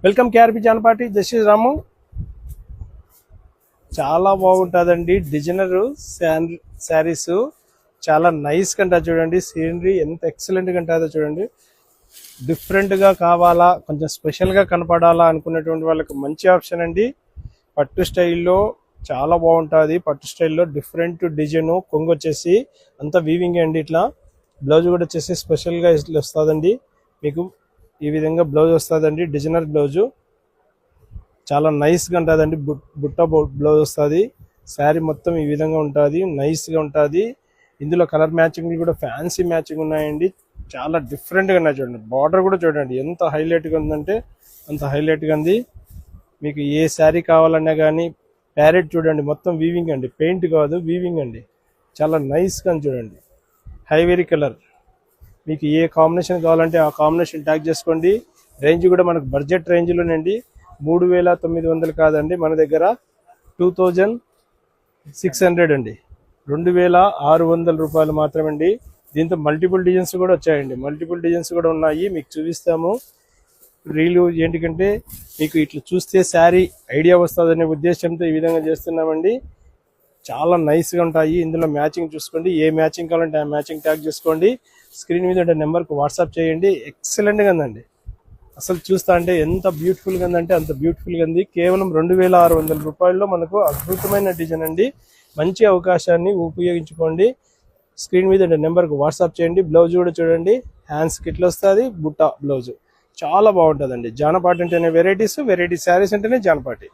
Welcome KRP Janapati justice రాము. చాలా బాగుంటుందండి designer saris. చాలా నైస్ కంటా చూడండి. సీనరీ ఎంత ఎక్సలెంట్గా ఉంటుందో చూడండి. డిఫరెంట్గా కావాలా, కొంచెం స్పెషల్గా కనపడాలా అనుకునేటువంటి వాళ్ళకి మంచి ఆప్షన్ అండి. పట్టు స్టైల్లో చాలా బాగుంటుంది. పట్టు స్టైల్లో డిఫరెంట్ డిజైన్, కొంగు వచ్చేసి అంతా వీవింగ్ అండి. ఇట్లా బ్లౌజ్ కూడా వచ్చేసి స్పెషల్గా ఇట్లా వస్తుందండి. మీకు ఈ విధంగా బ్లౌజ్ వస్తుందండి, డిజైనర్ బ్లౌజు. చాలా నైస్గా ఉంటుందండి. బుట్ట బ్లౌజ్ వస్తుంది. శారీ మొత్తం ఈ విధంగా ఉంటుంది, నైస్గా ఉంటుంది. ఇందులో కలర్ మ్యాచింగ్ కూడా ఫ్యాన్సీ మ్యాచింగ్ ఉన్నాయండి. చాలా డిఫరెంట్గా ఉన్నాయి చూడండి. బార్డర్ కూడా చూడండి ఎంత హైలైట్గా ఉందంటే అంత హైలైట్గా ఉంది. మీకు ఏ శారీ కావాలన్నా కానీ ప్యారెట్ చూడండి, మొత్తం వీవింగ్ అండి, పెయింట్ కాదు వీవింగ్ అండి. చాలా నైస్గా చూడండి. హైవేరీ కలర్. మీకు ఏ కాంబినేషన్ కావాలంటే ఆ కాంబినేషన్ ట్యాగ్ చేసుకోండి. రేంజ్ కూడా మనకు బడ్జెట్ రేంజ్లోనండి. 3900 కాదండి, మన దగ్గర 2600 అండి. 2600 రూపాయలు మాత్రమండి. దీంతో మల్టిపుల్ డిజైన్స్ కూడా వచ్చాయండి. మల్టిపుల్ డిజైన్స్ కూడా ఉన్నాయి, మీకు చూపిస్తాము. రీలు ఏంటికంటే మీకు ఇట్లా చూస్తే శారీ ఐడియా వస్తుందనే ఉద్దేశంతో ఈ విధంగా చేస్తున్నామండి. చాలా నైస్గా ఉంటాయి. ఇందులో మ్యాచింగ్ చూసుకోండి. ఏ మ్యాచింగ్ కావాలంటే ఆ మ్యాచింగ్ ట్యాగ్ చేసుకోండి. స్క్రీన్ మీద నెంబర్కి వాట్సాప్ చేయండి. ఎక్సలెంట్గా ఉందండి. అసలు చూస్తా అంటే ఎంత బ్యూటిఫుల్గా ఉందంటే అంత బ్యూటిఫుల్గా ఉంది. కేవలం 2600 రూపాయల్లో మనకు అద్భుతమైన డిజైన్ అండి. మంచి అవకాశాన్ని ఉపయోగించుకోండి. స్క్రీన్ మీద నెంబర్కి వాట్సాప్ చేయండి. బ్లౌజ్ కూడా చూడండి, హ్యాండ్స్కి ఇట్లా వస్తుంది, బుట్ట బ్లౌజ్. చాలా బాగుంటుందండి. జానపాటి అంటేనే వెరైటీ శారీస్ అంటేనే జానపాటి.